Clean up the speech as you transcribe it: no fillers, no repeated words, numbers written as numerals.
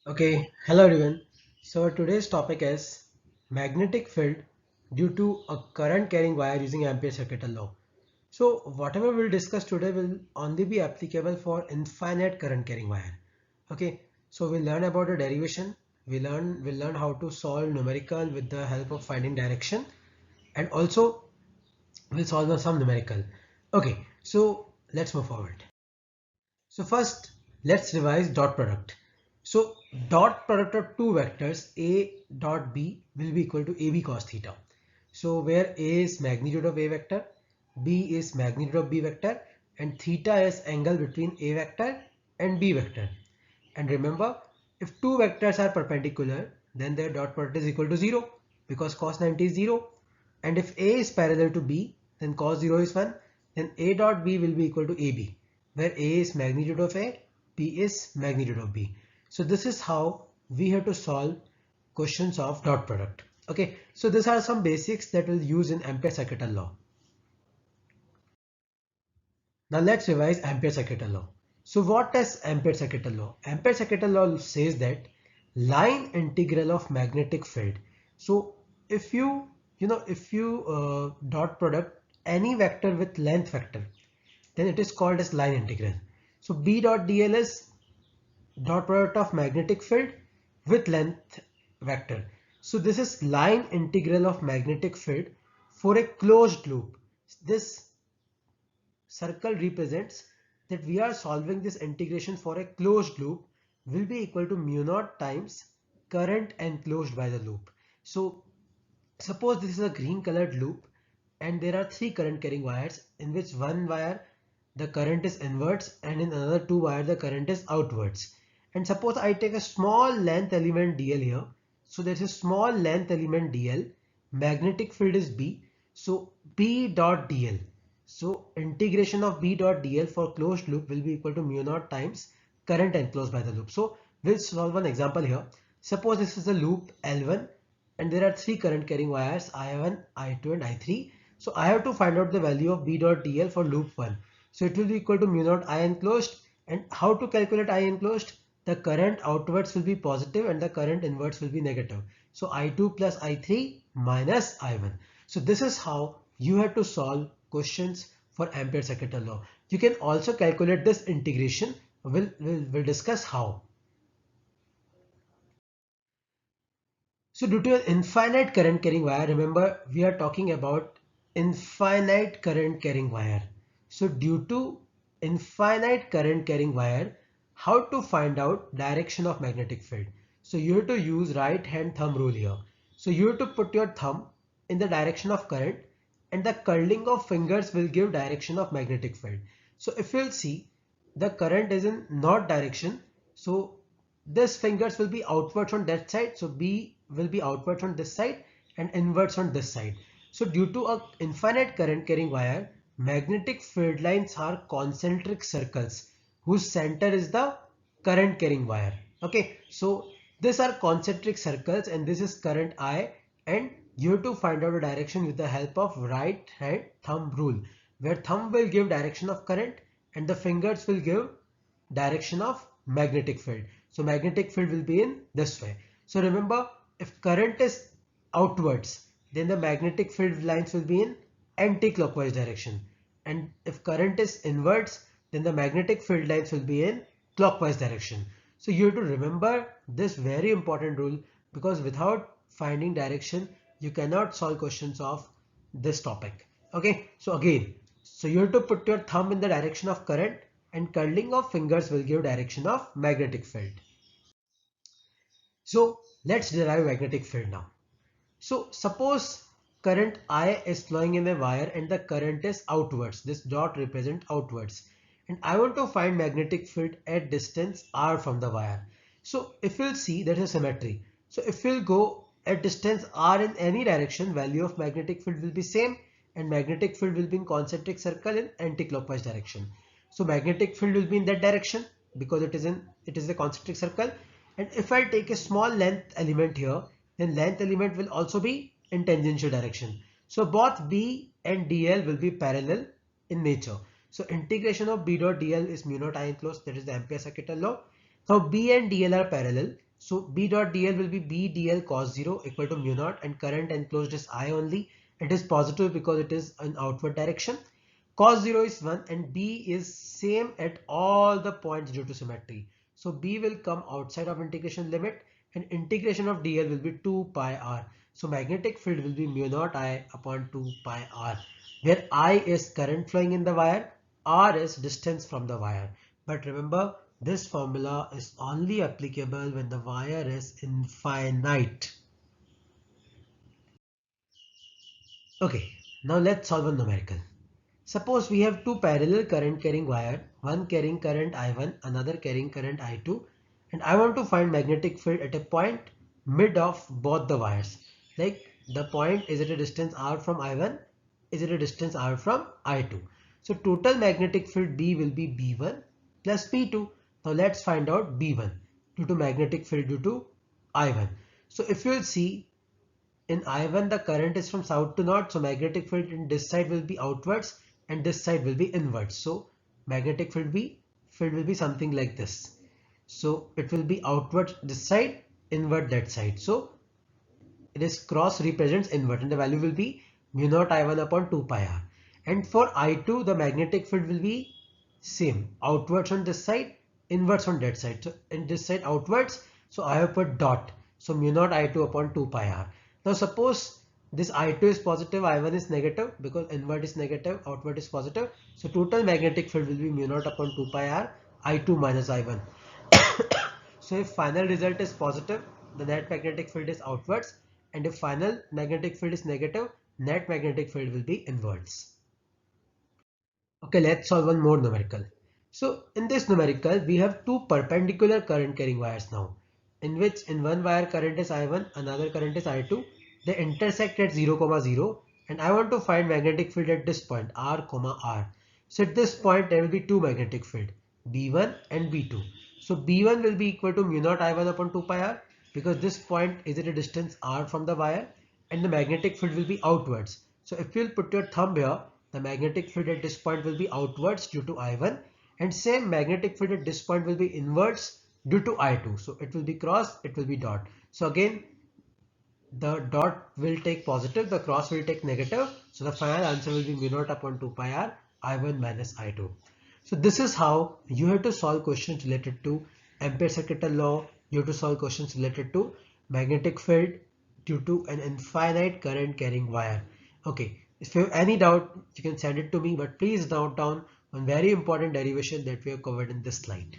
Okay, hello everyone. So today's topic is magnetic field due to a current carrying wire using Ampere circuital law. So whatever we'll discuss today will only be applicable for infinite current carrying wire. Okay, so we'll learn about the derivation. We'll learn how to solve numerical with the help of finding direction, and also we'll solve some numerical. Okay, so let's move forward. So first, let's revise dot product. So dot product of two vectors A dot B will be equal to AB cos theta. So where A is magnitude of A vector, B is magnitude of B vector, and theta is angle between A vector and B vector. And remember, if two vectors are perpendicular, then their dot product is equal to 0 because cos 90 is 0. And if A is parallel to B, then cos 0 is 1. Then A dot B will be equal to AB, where A is magnitude of A, B is magnitude of B. So this is how we have to solve questions of dot product. Okay, so these are some basics that we'll use in Ampere circuital law. Now let's revise Ampere circuital law. So what is Ampere circuital law? Ampere circuital law says that line integral of magnetic field. So if you dot product any vector with length vector, then it is called as line integral. So B dot dl is dot product of magnetic field with length vector. So this is line integral of magnetic field for a closed loop. This circle represents that we are solving this integration for a closed loop will be equal to mu naught times current enclosed by the loop. So suppose this is a green colored loop and there are three current carrying wires in which one wire the current is inwards and in another two wire the current is outwards. And suppose I take a small length element dl here. So there's a small length element dl, magnetic field is B. So B dot dl. So integration of B dot dl for closed loop will be equal to mu naught times current enclosed by the loop. So we'll solve one example here. Suppose this is a loop L1 and there are three current carrying wires I1, I2 and I3. So I have to find out the value of B dot dl for loop 1. So it will be equal to mu naught I enclosed. And how to calculate I enclosed? The current outwards will be positive and the current inwards will be negative. So I2 plus I3 minus I1. So this is how you have to solve questions for Ampere circuital law. You can also calculate this integration. We'll discuss how. So due to an infinite current carrying wire, remember we are talking about infinite current carrying wire. So due to infinite current carrying wire, how to find out direction of magnetic field? So you have to use right hand thumb rule here. So you have to put your thumb in the direction of current and the curling of fingers will give direction of magnetic field. So if you'll see the current is in north direction, so this fingers will be outwards on that side. So B will be outwards on this side and inwards on this side. So due to a infinite current carrying wire, magnetic field lines are concentric circles whose center is the current carrying wire. Okay, so these are concentric circles and this is current I, and you have to find out a direction with the help of right hand thumb rule, where thumb will give direction of current and the fingers will give direction of magnetic field. So magnetic field will be in this way. So remember, if current is outwards, then the magnetic field lines will be in anti-clockwise direction. And if current is inwards, then the magnetic field lines will be in clockwise direction. So you have to remember this very important rule, because without finding direction, you cannot solve questions of this topic. Okay, so again, so you have to put your thumb in the direction of current and curling of fingers will give direction of magnetic field. So let's derive magnetic field now. So suppose current I is flowing in a wire and the current is outwards. This dot represents outwards. And I want to find magnetic field at distance r from the wire. So if you'll see, there's a symmetry. So if we'll go at distance r in any direction, value of magnetic field will be same and magnetic field will be in concentric circle in anti-clockwise direction. So magnetic field will be in that direction because it is a concentric circle. And if I take a small length element here, then length element will also be in tangential direction. So both B and dl will be parallel in nature. So integration of B dot dl is mu naught I enclosed, that is the Ampere circuital law. Now B and dl are parallel. So B dot dl will be B dl cos 0 equal to mu naught, and current enclosed is I only. It is positive because it is in outward direction. Cos 0 is 1 and B is same at all the points due to symmetry. So B will come outside of integration limit, and integration of dl will be 2 pi r. So magnetic field will be mu naught I upon 2 pi r, where I is current flowing in the wire, r is distance from the wire. But remember, this formula is only applicable when the wire is infinite. Okay, now let's solve a numerical. Suppose we have two parallel current carrying wire, one carrying current I1, another carrying current I2, and I want to find magnetic field at a point mid of both the wires. Like the point, is it a distance r from I1? Is it a distance r from I2? So total magnetic field B will be B1 plus B2. Now let's find out B1 due to magnetic field due to I1. So if you will see, in I1 the current is from south to north, so magnetic field in this side will be outwards and this side will be inwards. So magnetic field will be something like this. So it will be outward this side, inward that side. So it is cross represents inward, and the value will be mu naught I1 upon 2 pi r. And for I2 the magnetic field will be same, outwards on this side, inwards on that side. So in this side outwards, so I have put dot. So mu naught I2 upon 2 pi r. Now suppose this I2 is positive, I1 is negative, because inward is negative, outward is positive. So total magnetic field will be mu naught upon 2 pi r, I2 minus I1. So if final result is positive, the net magnetic field is outwards, and if final magnetic field is negative, net magnetic field will be inwards. Okay, let's solve one more numerical. So in this numerical, we have two perpendicular current carrying wires now, in which in one wire current is I1, another current is I2. They intersect at 0, 0, and I want to find magnetic field at this point, r, r. So at this point, there will be two magnetic field, B1 and B2. So B1 will be equal to mu naught I1 upon 2 pi r, because this point is at a distance r from the wire, and the magnetic field will be outwards. So if you'll put your thumb here, the magnetic field at this point will be outwards due to I1, and same magnetic field at this point will be inwards due to I2. So it will be cross, it will be dot. So again, the dot will take positive, the cross will take negative. So the final answer will be mu naught upon 2 pi r, I1 minus I2. So this is how you have to solve questions related to Ampere circuital law. You have to solve questions related to magnetic field due to an infinite current carrying wire. Okay, if you have any doubt, you can send it to me, but please note down one very important derivation that we have covered in this slide.